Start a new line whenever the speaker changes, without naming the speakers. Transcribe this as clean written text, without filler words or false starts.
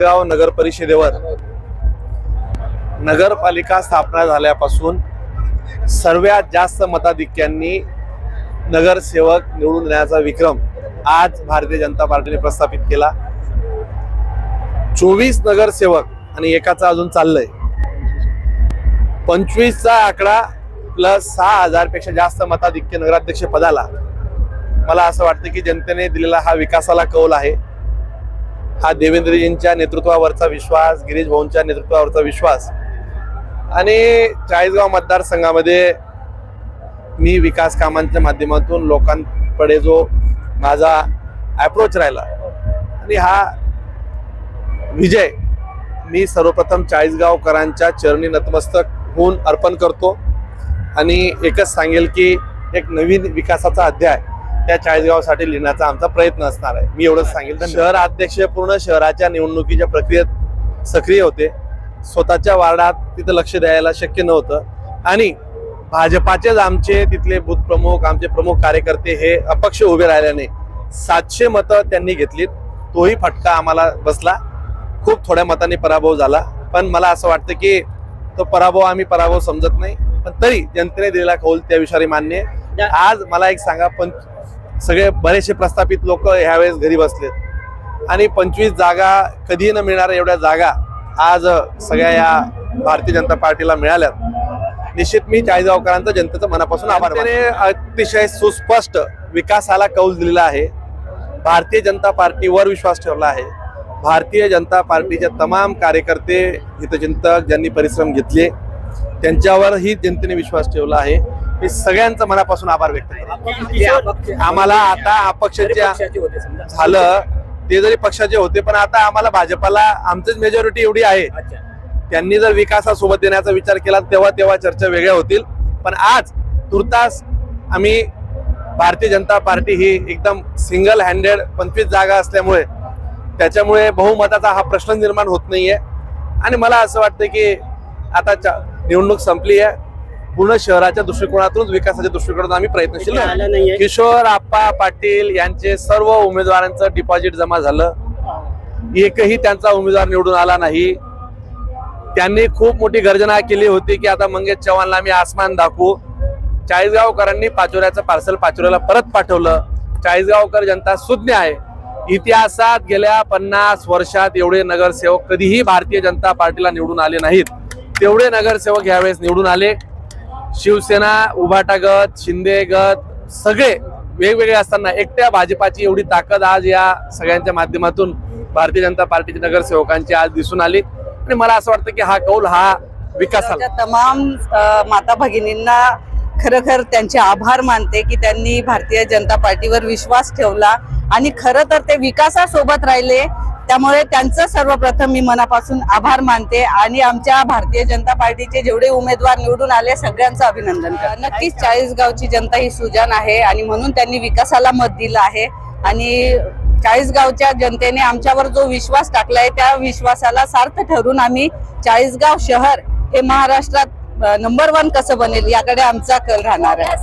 गाव नगर परिषदेवर नगरपालिका स्थापना झाल्यापासून सर्वात जास्त मताधिक्यांनी नगरसेवक निवडून देण्याचा विक्रम आज भारतीय जनता पार्टीने प्रस्थापित केला। 24 नगरसेवक आणि एकाचा अजून चाललंय। 25चा आकडा प्लस 6000 पेक्षा जास्त मताधिक्य नगराध्यक्ष पदाला। मला असं वाटतं की जनतेने दिलेला हा विकासाला कौल आहे, हा देवेंद्रजींच्या नेतृत्वावरचा विश्वास, गिरीश भाऊंच्या नेतृत्वावरचा विश्वास आणि चाळीसगाव मतदारसंघामध्ये मी विकास कामांच्या माध्यमातून लोकांकडे जो माझा अप्रोच राहिला आणि हा विजय मी सर्वप्रथम चाळीसगावकरांच्या चरणी नतमस्तक होऊन अर्पण करतो आणि एकच सांगेल की एक नवीन विकासाचा अध्याय त्या चाळीसगावसाठी लिहिण्याचा आमचा प्रयत्न असणार आहे। मी एवढंच सांगेल। शहर अध्यक्ष पूर्ण शहराच्या निवडणुकीच्या प्रक्रियेत सक्रिय होते, स्वतःच्या वार्डात तिथे लक्ष द्यायला शक्य नव्हतं आणि भाजपाचेच आमचे तिथले बूथ प्रमुख, आमचे प्रमुख कार्यकर्ते हे अपक्ष उभे राहिल्याने 700 मतं त्यांनी घेतलीत। तोही फटका आम्हाला बसला, खूप थोड्या मतांनी पराभव झाला, पण मला असं वाटतं की तो पराभव आम्ही पराभव समजत नाही, पण तरी जनतेने दिलेला कौल त्या विषयावर मान्य। आज मला एक सांगा, पण सगळे बरेचसे प्रस्थापित लोक ह्यावेळेस घरी बसलेत आणि 25 जागा कधी न मिळणाऱ्या एवढ्या जागा आज सगळ्या या भारतीय जनता पार्टीला मिळाल्यात। निश्चित मी चाळीसगावकरांचा जनतेचं मनापासून आभार मानतो। अतिशय सुस्पष्ट विकासाला कौल दिलेला आहे, भारतीय जनता पार्टीवर विश्वास ठेवला आहे। भारतीय जनता पार्टीचे तमाम कार्यकर्ते, हितचिंतक ज्यांनी परिश्रम घेतले त्यांच्यावर ही जनतेने विश्वास ठेवला आहे। मी सगळ्यांचा मनापासून आभार व्यक्त करतो। आम्हाला आता अपक्षाच्या झालं ते जरी पक्षाचे होते, पण आता आम्हाला भाजपाला आमचीच मेजॉरिटी एवढी आहे, त्यांनी जर विकासासोबत देण्याचा विचार केला तेव्हा चर्चा वेगळ्या होतील, पण आज तुर्तास आम्ही भारतीय जनता पार्टी ही एकदम सिंगल हँडेड 25 जागा असल्यामुळे त्याच्यामुळे बहुमताचा हा प्रश्न निर्माण होत नाहीये आणि मला असं वाटतं की आता निवडणूक संपली आहे, पूर्ण शहराच्या दृष्टिकोनातून विकासाच्या दृष्टिकोनातून आम्ही प्रयत्नशील आहोत। किशोर आप्पा पाटील यांचे सर्व उमेदवारांचं डिपॉझिट जमा झालं, एकही त्यांचा उमेदवार निवडून आला नाही। त्यांनी खूप मोठी गर्जना केली होती की आता मंगेश चव्हाणला आम्ही आसमान दाखवू। चाळीसगावकरांनी पाचोऱ्याचं पार्सल पाचोऱ्याला परत पाठवलं। चाळीसगावकर जनता सुज्ञ आहे। इतिहासात गेल्या 50 वर्षात एवढे नगरसेवक कधीही भारतीय जनता पार्टीला निवडून आले नाहीत, तेवढे नगरसेवक यावेळेस निवडून आले। शिवसेना, उभाटा गट, शिंदे गट सगळे वेगवेगळे असताना एकट्या भाजपाची एवढी ताकद आज या सगळ्यांच्या माध्यमातून भारतीय जनता पार्टीच्या नगरसेवकांची आज दिसून आली आणि मला असं वाटतं की हा कौल हा विकासाला
तमाम माता भगिनींना खरं त्यांचे आभार मानते की त्यांनी भारतीय जनता पार्टीवर विश्वास ठेवला आणि खरं तर ते विकासासोबत राहिले, त्यामुळे त्यांचं सर्वप्रथम मी मनापासून आभार मानते आणि आमच्या भारतीय जनता पार्टीचे जेवढे उमेदवार निवडून आले सगळ्यांचं अभिनंदन करते। नक्कीच चाळीसगावची जनता ही सुजाण आहे आणि म्हणून त्यांनी विकासाला मत दिलं आहे आणि चाळीसगावच्या जनतेने आमच्यावर जो विश्वास टाकलाय त्या विश्वासाला सार्थ ठरून आम्ही चाळीसगाव शहर हे महाराष्ट्रात नंबर 1 कसं बनेल याकडे आमचा कल राहणार आहे।